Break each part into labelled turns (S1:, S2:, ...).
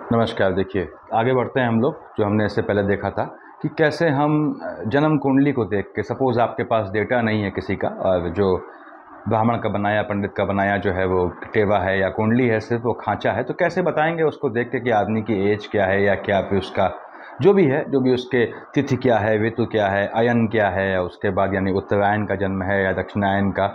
S1: नमस्कार। देखिए, आगे बढ़ते हैं हम लोग। जो हमने इससे पहले देखा था कि कैसे हम जन्म कुंडली को देख के, सपोज़ आपके पास डेटा नहीं है किसी का, और जो ब्राह्मण का बनाया, पंडित का बनाया जो है वो टेवा है या कुंडली है, सिर्फ वो खांचा है, तो कैसे बताएंगे उसको देख के कि आदमी की एज क्या है या क्या, फिर उसका जो भी है, जो भी उसके तिथि क्या है, ऋतु क्या है, अयन क्या है, या उसके बाद यानी उत्तरायण का जन्म है या दक्षिणायन का,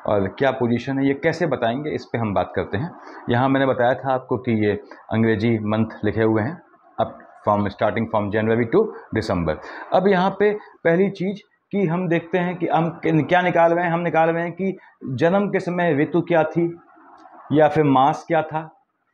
S1: और क्या पोजीशन है, ये कैसे बताएंगे, इस पे हम बात करते हैं। यहाँ मैंने बताया था आपको कि ये अंग्रेजी मंथ लिखे हुए हैं, अब स्टार्टिंग फ्रॉम जनवरी टू दिसंबर। अब यहाँ पे पहली चीज़ कि हम देखते हैं कि हम क्या निकाल रहे हैं। हम निकाल रहे हैं कि जन्म के समय ऋतु क्या थी या फिर मास क्या था।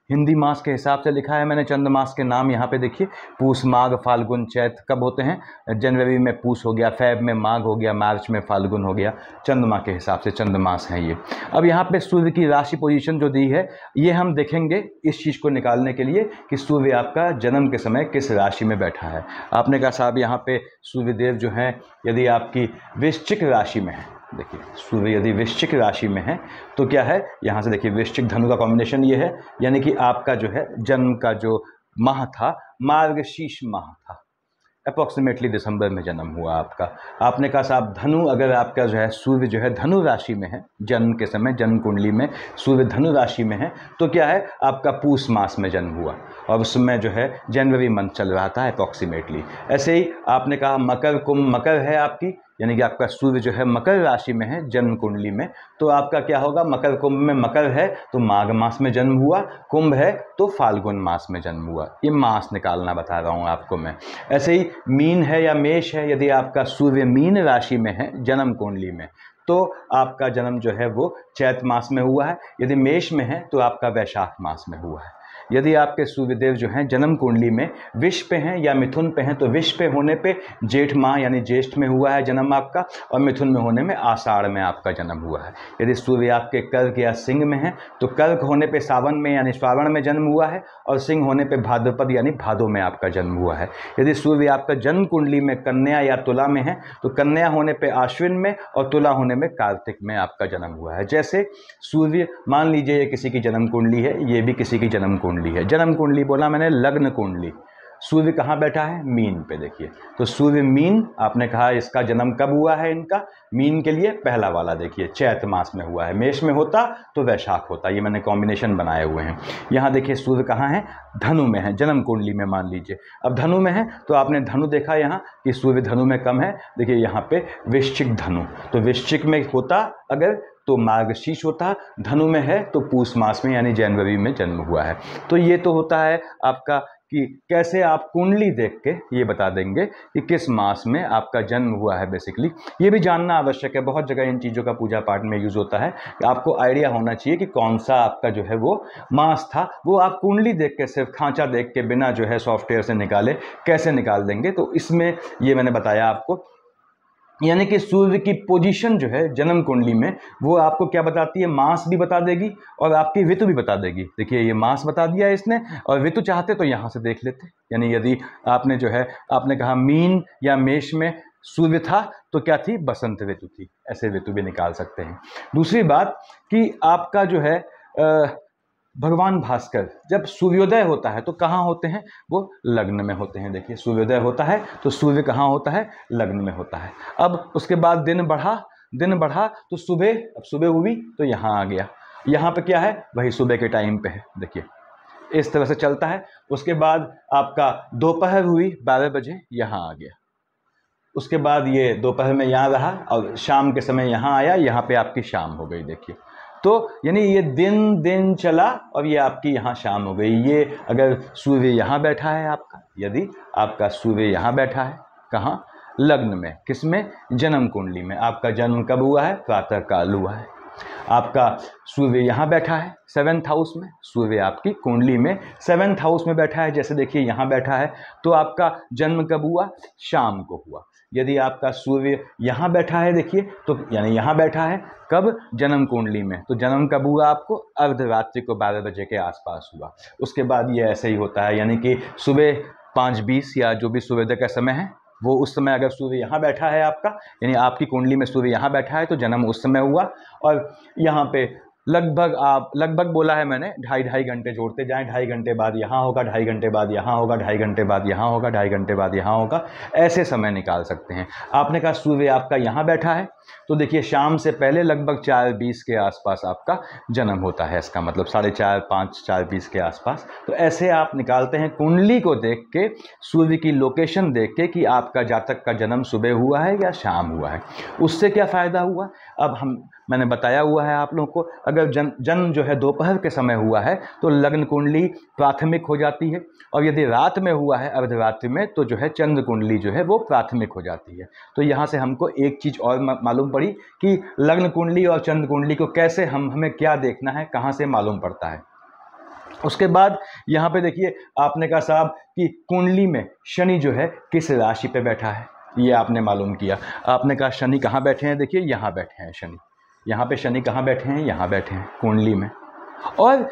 S1: हिंदी मास के हिसाब से लिखा है मैंने चंद मास के नाम। यहाँ पे देखिए, पूस, माघ, फाल्गुन, चैत कब होते हैं। जनवरी में पूस हो गया, फेब में माघ हो गया, मार्च में फाल्गुन हो गया। चंद्रमा के हिसाब से चंद मास हैं ये। अब यहाँ पे सूर्य की राशि पोजीशन जो दी है, ये हम देखेंगे इस चीज़ को निकालने के लिए कि सूर्य आपका जन्म के समय किस राशि में बैठा है। आपने कहा साहब यहाँ पे सूर्यदेव जो हैं, यदि आपकी वृश्चिक राशि में है, देखिए सूर्य यदि वृश्चिक राशि में है तो क्या है, यहाँ से देखिए वृश्चिक धनु का कॉम्बिनेशन ये है, यानी कि आपका जो है जन्म का जो माह था, मार्गशीर्ष माह था, अप्रॉक्सीमेटली दिसंबर में जन्म हुआ आपका। आपने कहा साहब धनु, अगर आपका जो है सूर्य जो है धनु राशि में है, जन्म के समय जन्म कुंडली में सूर्य धनु राशि में है, तो क्या है, आपका पूस मास में जन्म हुआ और उसमें जो है जनवरी मंथ चल रहा था अप्रॉक्सीमेटली। ऐसे ही आपने कहा मकर, कुंभ, मकर है आपकी, यानी कि आपका सूर्य जो है मकर राशि में है जन्म कुंडली में, तो आपका क्या होगा, मकर कुंभ में, मकर है तो माघ मास में जन्म हुआ, कुंभ है तो फाल्गुन मास में जन्म हुआ। ये मास निकालना बता रहा हूँ आपको मैं। ऐसे ही मीन है या मेष है, यदि आपका सूर्य मीन राशि में है जन्म कुंडली में, तो आपका जन्म जो है वो चैत मास में हुआ है। यदि मेष में है तो आपका वैशाख मास में हुआ है। यदि आपके सूर्यदेव जो हैं जन्म कुंडली में विष पे हैं या मिथुन पे हैं, तो विष पे होने पे जेठ माह यानी ज्येष्ठ में हुआ है जन्म आपका, और मिथुन में होने में आषाढ़ में आपका जन्म हुआ है। यदि सूर्य आपके कर्क या सिंह में है तो कर्क होने पे सावन में यानी श्रावण में जन्म हुआ है, और सिंह होने पे भाद्रपद यानी भादो में आपका जन्म हुआ है। यदि सूर्य आपका जन्म कुंडली में कन्या या तुला में है तो कन्या होने पे आश्विन में और तुला होने में कार्तिक में आपका जन्म हुआ है। जैसे सूर्य, मान लीजिए ये किसी की जन्म कुंडली है, ये भी किसी की जन्म कुंडली है। जन्म कुंडली बोला मैंने, लग्न कुंडली। सूर्य कहाँ बैठा है, मीन पे। देखिए तो सूर्य मीन, आपने कहा इसका जन्म कब हुआ है इनका, मीन के लिए पहला वाला देखिए चैत मास में हुआ है। मेष में होता तो वैशाख होता, ये मैंने कॉम्बिनेशन बनाए हुए हैं। यहाँ देखिए सूर्य कहाँ है, धनु में है जन्म कुंडली में, मान लीजिए। अब धनु में है तो आपने धनु देखा यहाँ कि सूर्य धनु में कम है। देखिए यहाँ पे वृश्चिक धनु, तो वृश्चिक में होता अगर तो मार्गशीर्ष होता, धनु में है तो पूस मास में यानी जनवरी में जन्म हुआ है। तो ये तो होता है आपका कि कैसे आप कुंडली देख के ये बता देंगे कि किस मास में आपका जन्म हुआ है। बेसिकली ये भी जानना आवश्यक है, बहुत जगह इन चीज़ों का पूजा पाठ में यूज़ होता है कि आपको आइडिया होना चाहिए कि कौन सा आपका जो है वो मास था। वो आप कुंडली देख के, सिर्फ खांचा देख के, बिना जो है सॉफ्टवेयर से निकाले कैसे निकाल देंगे। तो इसमें ये मैंने बताया आपको, यानी कि सूर्य की पोजीशन जो है जन्म कुंडली में वो आपको क्या बताती है, मास भी बता देगी और आपकी ऋतु भी बता देगी। देखिए ये मास बता दिया है इसने, और ऋतु चाहते तो यहाँ से देख लेते। यानी यदि आपने जो है, आपने कहा मीन या मेष में सूर्य था तो क्या थी, बसंत ऋतु थी। ऐसे ऋतु भी निकाल सकते हैं। दूसरी बात कि आपका जो है भगवान भास्कर जब सूर्योदय होता है तो कहाँ होते हैं, वो लग्न में होते हैं। देखिए सूर्योदय होता है तो सूर्य कहाँ होता है, लग्न में होता है। अब उसके बाद दिन बढ़ा तो सुबह, अब सुबह हुई तो यहाँ आ गया, यहाँ पे क्या है, वही सुबह के टाइम पे है। देखिए इस तरह से चलता है। उसके बाद आपका दोपहर हुई 12 बजे, यहाँ आ गया। उसके बाद ये दोपहर में यहाँ रहा और शाम के समय यहाँ आया, यहाँ पे आपकी शाम हो गई। देखिए तो यानी ये दिन चला और ये आपकी यहाँ शाम हो गई। ये अगर सूर्य यहाँ बैठा है आपका, यदि आपका सूर्य यहाँ बैठा है, कहाँ, लग्न में, किसमें, जन्म कुंडली में। आपका जन्म कब हुआ है, प्रातः काल हुआ है। आपका सूर्य यहाँ बैठा है 7th हाउस में, सूर्य आपकी कुंडली में 7th हाउस में बैठा है। जैसे देखिए यहाँ बैठा है तो आपका जन्म कब हुआ, शाम को हुआ। यदि आपका सूर्य यहाँ बैठा है, देखिए तो यानी यहाँ बैठा है कब, जन्म कुंडली में, तो जन्म कब हुआ आपको, अर्धरात्रि को 12 बजे के आसपास हुआ। उसके बाद ये ऐसे ही होता है, यानी कि सुबह 5:20 या जो भी सूर्योदय का समय है वो उस समय अगर सूर्य यहाँ बैठा है आपका, यानी आपकी कुंडली में सूर्य यहाँ बैठा है तो जन्म उस समय हुआ। और यहाँ पे लगभग बोला है मैंने, 2.5 घंटे जोड़ते जाएं। 2.5 घंटे बाद यहाँ होगा, 2.5 घंटे बाद यहाँ होगा, 2.5 घंटे बाद यहाँ होगा, 2.5 घंटे बाद यहाँ होगा, ऐसे समय निकाल सकते हैं। आपने कहा सूर्य आपका यहाँ बैठा है, तो देखिए शाम से पहले लगभग 4:20 के आसपास आपका जन्म होता है, इसका मतलब 4:30, 5, 4:20 के आसपास। तो ऐसे आप निकालते हैं कुंडली को देख के, सूर्य की लोकेशन देख के कि आपका जातक का जन्म सुबह हुआ है या शाम हुआ है। उससे क्या फ़ायदा हुआ, अब मैंने बताया हुआ है आप लोगों को, अगर जन्म जो है दोपहर के समय हुआ है तो लग्न कुंडली प्राथमिक हो जाती है, और यदि रात में हुआ है अर्धरात्रि में तो जो है चंद्र कुंडली जो है वो प्राथमिक हो जाती है। तो यहाँ से हमको एक चीज़ और मालूम पड़ी कि लग्न कुंडली और चंद्र कुंडली को कैसे हमें क्या देखना है, कहाँ से मालूम पड़ता है। उसके बाद यहाँ पे देखिए आपने कहा साहब कि कुंडली में शनि जो है किस राशि पे बैठा है, ये आपने मालूम किया। आपने कहा शनि कहाँ बैठे हैं, देखिए यहाँ बैठे हैं शनि, यहाँ पे शनि कहाँ बैठे हैं, यहाँ बैठे हैं कुंडली में। और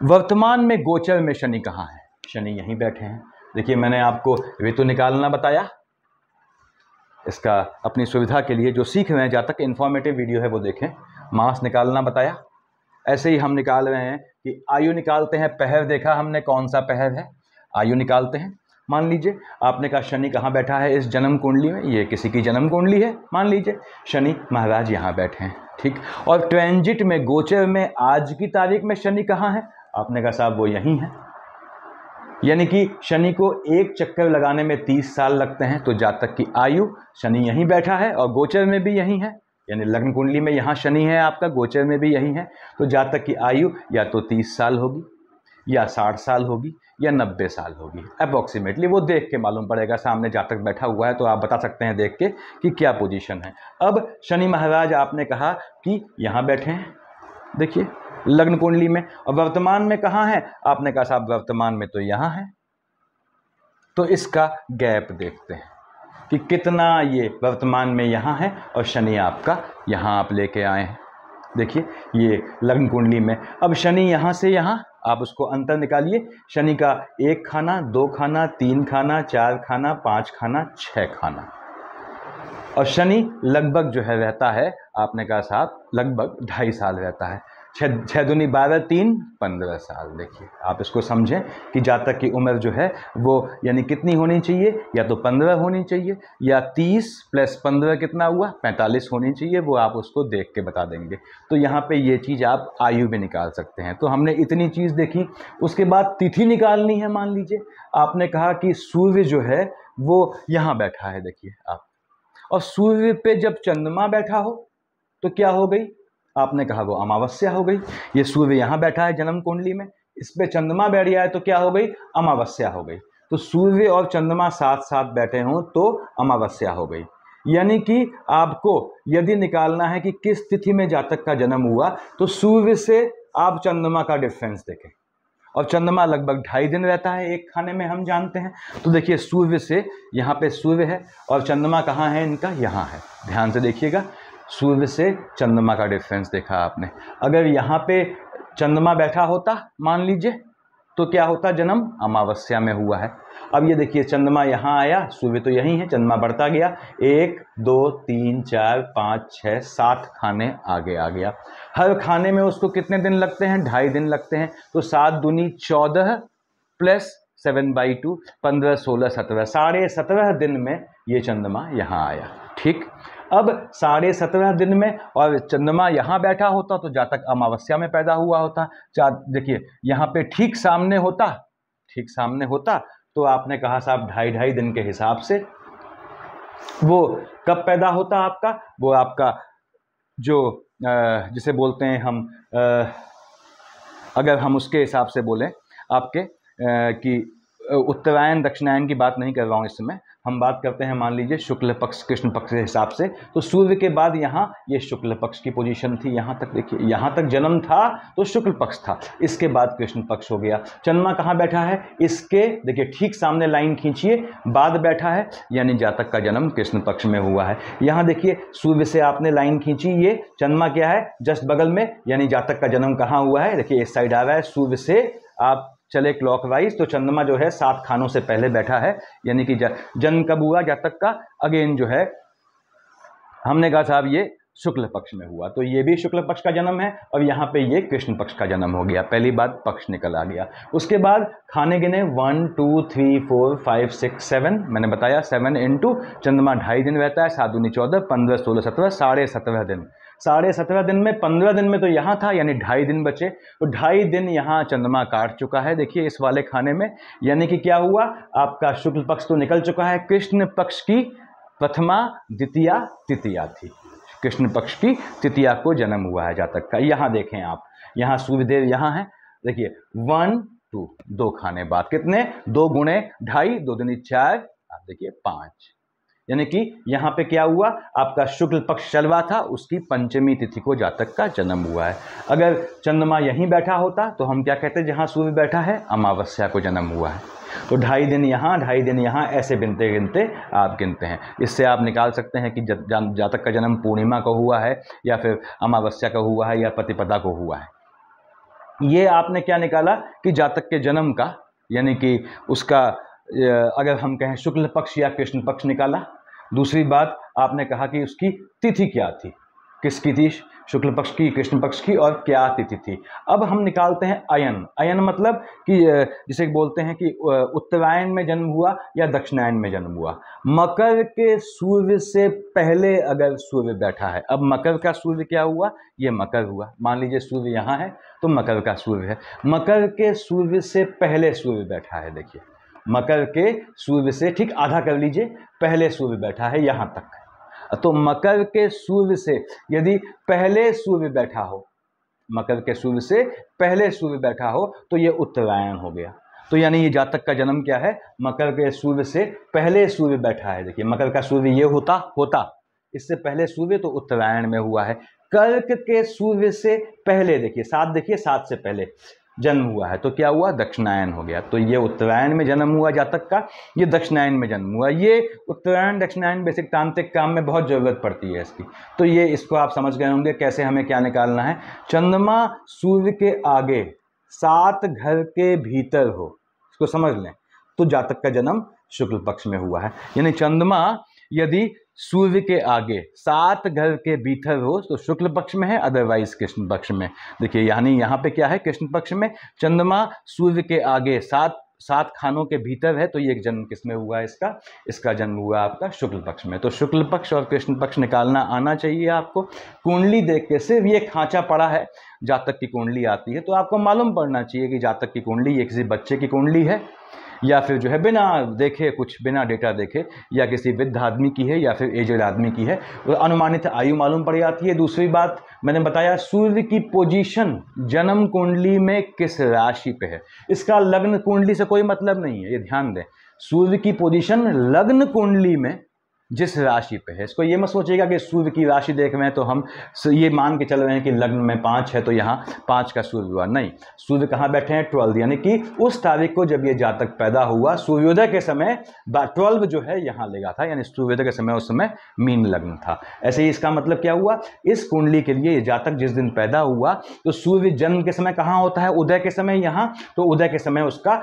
S1: वर्तमान में गोचर में शनि कहाँ है, शनि यहीं बैठे हैं। देखिए मैंने आपको ऋतु निकालना बताया, इसका अपनी सुविधा के लिए जो सीख रहे हैं, जहाँ तक इन्फॉर्मेटिव वीडियो है वो देखें। मास निकालना बताया, ऐसे ही हम निकाल रहे हैं कि आयु निकालते हैं। पहर देखा हमने कौन सा पहर है, आयु निकालते हैं। मान लीजिए आपने कहा शनि कहाँ बैठा है इस जन्म कुंडली में, ये किसी की जन्म कुंडली है, मान लीजिए शनि महाराज यहाँ बैठे हैं, ठीक। और ट्रांजिट में गोचर में आज की तारीख में शनि कहाँ है, आपने कहा साहब वो यहीं है। यानी कि शनि को एक चक्कर लगाने में 30 साल लगते हैं, तो जातक की आयु, शनि यहीं बैठा है और गोचर में भी यहीं है, यानी लग्न कुंडली में यहाँ शनि है आपका, गोचर में भी यहीं है। तो जातक की आयु या तो 30 साल होगी, या 60 साल होगी, या 90 साल होगी अप्रॉक्सीमेटली। वो देख के मालूम पड़ेगा, सामने जातक बैठा हुआ है तो आप बता सकते हैं देख के कि क्या पोजीशन है। अब शनि महाराज आपने कहा कि यहाँ बैठे हैं, देखिए लग्न कुंडली में, और वर्तमान में कहाँ है, आपने कहा साहब वर्तमान में तो यहाँ है। तो इसका गैप देखते हैं कि कितना ये वर्तमान में यहाँ है और शनि आपका यहाँ आप लेके आए हैं। देखिए ये लग्न कुंडली में, अब शनि यहाँ से यहाँ, आप उसको अंतर निकालिए। शनि का 1 खाना, 2 खाना, 3 खाना, 4 खाना, 5 खाना, 6 खाना, और शनि लगभग जो है रहता है, आपने कहा साहब लगभग 2.5 साल रहता है। 6 दूनी 12, 3 15 साल। देखिए आप इसको समझें कि जातक की उम्र जो है वो यानी कितनी होनी चाहिए, या तो 15 होनी चाहिए, या 30 + 15 कितना हुआ, 45 होनी चाहिए, वो आप उसको देख के बता देंगे। तो यहाँ पे ये चीज़ आप आयु में निकाल सकते हैं। तो हमने इतनी चीज़ देखी। उसके बाद तिथि निकालनी है। मान लीजिए आपने कहा कि सूर्य जो है वो यहाँ बैठा है, देखिए आप, और सूर्य पे जब चंद्रमा बैठा हो तो क्या हो गई, आपने कहा वो अमावस्या हो गई। ये सूर्य यहाँ बैठा है जन्म कुंडली में, इस पे चंद्रमा बैठ गया है तो क्या हो गई, अमावस्या हो गई। तो सूर्य और चंद्रमा साथ साथ बैठे हों तो अमावस्या हो गई। यानी कि आपको यदि निकालना है कि किस तिथि में जातक का जन्म हुआ, तो सूर्य से आप चंद्रमा का डिफरेंस देखें, और चंद्रमा लगभग 2.5 दिन रहता है एक खाने में, हम जानते हैं। तो देखिए सूर्य से यहाँ पे सूर्य है और चंद्रमा कहाँ है इनका, यहाँ है। ध्यान से देखिएगा, सूर्य से चंद्रमा का डिफरेंस देखा आपने। अगर यहाँ पे चंद्रमा बैठा होता मान लीजिए, तो क्या होता, जन्म अमावस्या में हुआ है। अब ये देखिए चंद्रमा यहाँ आया, सूर्य तो यहीं है, चंद्रमा बढ़ता गया, 1 2 3 4 5 6 7 खाने आगे आ गया। हर खाने में उसको कितने दिन लगते हैं, 2.5 दिन लगते हैं। तो 7 दूनी 14 + 7/2 15 16 17, 17.5 दिन में ये चंद्रमा यहाँ आया, ठीक। अब 17.5 दिन में और चंद्रमा यहाँ बैठा होता तो जातक अमावस्या में पैदा हुआ होता। देखिए यहाँ पे ठीक सामने होता तो आपने कहा साहब 2.5 दिन के हिसाब से वो कब पैदा होता आपका, वो आपका जो जिसे बोलते हैं हम, अगर हम उसके हिसाब से बोलें आपके कि उत्तरायण दक्षिणायन की बात नहीं कर रहा हूँ इस समय, हम बात करते हैं मान लीजिए शुक्ल पक्ष कृष्ण पक्ष के हिसाब से। तो सूर्य के बाद यहाँ ये शुक्ल पक्ष की पोजीशन थी, यहाँ तक देखिए, यहाँ तक जन्म था तो शुक्ल पक्ष था, इसके बाद कृष्ण पक्ष हो गया। चंद्रमा कहाँ बैठा है, इसके देखिए ठीक सामने लाइन खींचिए, बाद बैठा है, यानी जातक का जन्म कृष्ण पक्ष में हुआ है। यहाँ देखिए सूर्य से आपने लाइन खींची, ये चंद्रमा क्या है जस्ट बगल में, यानी जातक का जन्म कहाँ हुआ है, देखिए इस साइड आ रहा है। सूर्य से आप चले क्लॉकवाइज तो चंद्रमा जो है 7 खानों से पहले बैठा है, यानी कि जन्म कब हुआ जातक का, अगेन जो है हमने कहा साहब ये शुक्ल पक्ष में हुआ, तो ये भी शुक्ल पक्ष का जन्म है और यहाँ पे ये कृष्ण पक्ष का जन्म हो गया। पहली बात पक्ष निकल आ गया। उसके बाद खाने गिने 1 2 3 4 5 6 7, मैंने बताया 7 इंटू चंद्रमा 2.5 दिन रहता है, 7 दूनी 14, 15 16 17, 17.5 दिन। 17.5 दिन में 15 दिन में तो यहाँ था, यानी 2.5 दिन बचे, तो 2.5 दिन यहाँ चंद्रमा काट चुका है देखिए इस वाले खाने में। यानी कि क्या हुआ, आपका शुक्ल पक्ष तो निकल चुका है, कृष्ण पक्ष की प्रथमा द्वितीया तृतीया थी, कृष्ण पक्ष की तृतीया को जन्म हुआ है जातक का। यहाँ देखें आप, यहाँ सूर्यदेव यहाँ है, देखिए 1 2, 2 खाने बाद कितने, 2 गुणे 2.5, 2 दूनी 4, आप देखिए 5, यानी कि यहाँ पे क्या हुआ, आपका शुक्ल पक्ष चल रहा था, उसकी पंचमी तिथि को जातक का जन्म हुआ है। अगर चंद्रमा यहीं बैठा होता तो हम क्या कहते हैं, जहाँ सूर्य बैठा है अमावस्या को जन्म हुआ है, तो 2.5 दिन यहाँ 2.5 दिन यहाँ, ऐसे गिनते गिनते आप गिनते हैं। इससे आप निकाल सकते हैं कि जातक का जन्म पूर्णिमा को हुआ है या फिर अमावस्या का हुआ है या प्रतिपदा को हुआ है। ये आपने क्या निकाला कि जातक के जन्म का, यानी कि उसका अगर हम कहें शुक्ल पक्ष या कृष्ण पक्ष निकाला। दूसरी बात आपने कहा कि उसकी तिथि क्या थी, किसकी थी, शुक्ल पक्ष की, कृष्ण पक्ष की, और क्या तिथि थी। अब हम निकालते हैं अयन। अयन मतलब कि जिसे बोलते हैं कि उत्तरायण में जन्म हुआ या दक्षिणायन में जन्म हुआ। मकर के सूर्य से पहले अगर सूर्य बैठा है, अब मकर का सूर्य क्या हुआ, ये मकर हुआ, मान लीजिए सूर्य यहाँ है तो मकर का सूर्य है। मकर के सूर्य से पहले सूर्य बैठा है, देखिए मकर के सूर्य से ठीक आधा कर लीजिए, पहले सूर्य बैठा है यहाँ तक, तो मकर के सूर्य से यदि पहले सूर्य बैठा हो, मकर के सूर्य से पहले सूर्य बैठा हो तो ये उत्तरायण हो गया। तो यानी ये जातक का जन्म क्या है, मकर के सूर्य से पहले सूर्य बैठा है। देखिए मकर का सूर्य ये होता इससे पहले सूर्य तो उत्तरायण में हुआ है। कर्क के सूर्य से पहले, देखिए 7, देखिए 7 से पहले जन्म हुआ है तो क्या हुआ, दक्षिणायन हो गया। तो ये उत्तरायण में जन्म हुआ जातक का, ये दक्षिणायन में जन्म हुआ। ये उत्तरायण दक्षिणायन बेसिक तांत्रिक काम में बहुत ज़रूरत पड़ती है इसकी, तो ये इसको आप समझ गए होंगे कैसे हमें क्या निकालना है। चंद्रमा सूर्य के आगे 7 घर के भीतर हो, इसको समझ लें, तो जातक का जन्म शुक्ल पक्ष में हुआ है। यानी चंद्रमा यदि सूर्य के आगे 7 घर के भीतर हो तो शुक्ल पक्ष में है, अदरवाइज कृष्ण पक्ष में। देखिए यानी यहाँ पे क्या है, कृष्ण पक्ष में चंद्रमा सूर्य के आगे 7 खानों के भीतर है, तो ये जन्म किस में हुआ है, इसका जन्म हुआ आपका शुक्ल पक्ष में। तो शुक्ल पक्ष और कृष्ण पक्ष निकालना आना चाहिए आपको। कुंडली देख के, सिर्फ ये खांचा पड़ा है, जातक की कुंडली आती है तो आपको मालूम पड़ना चाहिए कि जातक की कुंडली ये किसी बच्चे की कुंडली है या फिर जो है बिना देखे, कुछ बिना डेटा देखे, या किसी वृद्ध आदमी की है या फिर एजेड आदमी की है, तो अनुमानित आयु मालूम पड़ जाती है। दूसरी बात मैंने बताया, सूर्य की पोजीशन जन्म कुंडली में किस राशि पे है, इसका लग्न कुंडली से कोई मतलब नहीं है, ये ध्यान दें। सूर्य की पोजीशन लग्न कुंडली में जिस राशि पे है, इसको ये मत सोचिएगा कि सूर्य की राशि देख रहे हैं तो हम ये मान के चल रहे हैं कि लग्न में 5 है तो यहाँ 5 का सूर्य हुआ, नहीं। सूर्य कहाँ बैठे हैं, 12, यानी कि उस तारीख को जब ये जातक पैदा हुआ, सूर्योदय के समय 12 जो है यहाँ लगा था, यानी सूर्योदय के समय उस समय मीन लग्न था। ऐसे ही इसका मतलब क्या हुआ, इस कुंडली के लिए ये जातक जिस दिन पैदा हुआ तो सूर्य जन्म के समय कहाँ होता है, उदय के समय यहाँ, तो उदय के समय उसका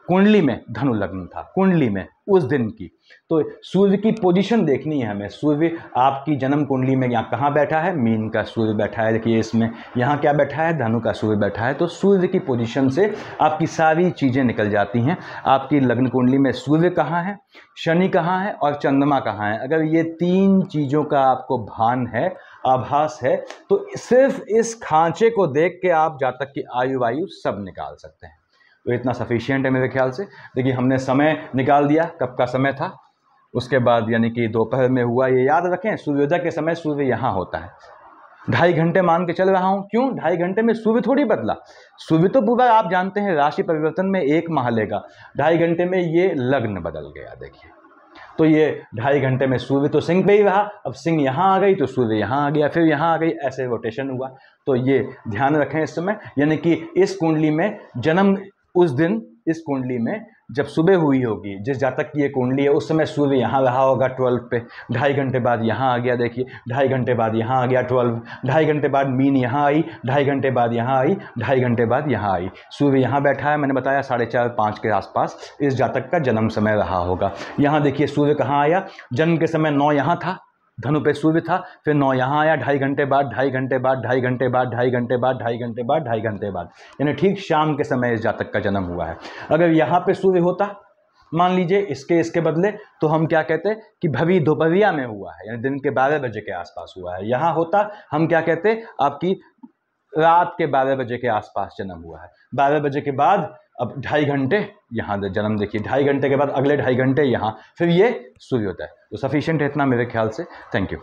S1: कुंडली में धनु लग्न था, कुंडली में उस दिन की। तो सूर्य की पोजीशन देखनी है हमें, सूर्य आपकी जन्म कुंडली में यहाँ कहाँ बैठा है, मीन का सूर्य बैठा है, देखिए इसमें यहाँ क्या बैठा है, धनु का सूर्य बैठा है। तो सूर्य की पोजीशन से आपकी सारी चीज़ें निकल जाती हैं। आपकी लग्न कुंडली में सूर्य कहाँ है, शनि कहाँ है और चंद्रमा कहाँ है, अगर ये 3 चीज़ों का आपको भान है, आभास है, तो सिर्फ इस खांचे को देख के आप जातक की आयु वायु सब निकाल सकते हैं। तो इतना सफिशिएंट है मेरे ख्याल से। देखिए हमने समय निकाल दिया, कब का समय था, उसके बाद यानी कि दोपहर में हुआ। ये याद रखें, सूर्योदय के समय सूर्य यहाँ होता है, 2.5 घंटे मान के चल रहा हूँ। क्यों 2.5 घंटे में सूर्य थोड़ी बदला, सूर्य तो पूरा आप जानते हैं राशि परिवर्तन में 1 माह लेगा, 2.5 घंटे में ये लग्न बदल गया। देखिए तो ये 2.5 घंटे में सूर्य तो सिंह पे ही रहा, अब सिंह यहाँ आ गई तो सूर्य यहाँ आ गया, फिर यहाँ आ गई, ऐसे रोटेशन हुआ। तो ये ध्यान रखें इस समय, यानी कि इस कुंडली में जन्म उस दिन, इस कुंडली में जब सुबह हुई होगी, जिस जातक की ये कुंडली है, उस समय सूर्य यहाँ रहा होगा 12 पे, 2.5 घंटे बाद यहाँ आ गया, देखिए 2.5 घंटे बाद यहाँ आ गया 12, 2.5 घंटे बाद मीन यहाँ आई, 2.5 घंटे बाद यहाँ आई, 2.5 घंटे बाद यहाँ आई, सूर्य यहाँ बैठा है। मैंने बताया 4:30-5 के आसपास इस जातक का जन्म समय रहा होगा। यहाँ देखिए सूर्य कहाँ आया, जन्म के समय 9 यहाँ था, धनु पे सूर्य था, फिर 9 यहाँ आया, 2.5 घंटे बाद, 2.5 घंटे बाद, 2.5 घंटे बाद, 2.5 घंटे बाद, 2.5 घंटे बाद, 2.5 घंटे बाद, यानी ठीक शाम के समय इस जातक का जन्म हुआ है। अगर यहाँ पे सूर्य होता मान लीजिए इसके बदले, तो हम क्या कहते कि भवी दोपहरिया में हुआ है, यानी दिन के 12 बजे के आसपास हुआ है। यहाँ होता हम क्या कहते आपकी रात के 12 बजे के आसपास जन्म हुआ है। 12 बजे के बाद अब 2.5 घंटे यहाँ जन्म देखिए, 2.5 घंटे के बाद अगले 2.5 घंटे यहाँ, फिर ये सूर्योदय। तो सफिशिएंट है इतना मेरे ख्याल से। Thank you.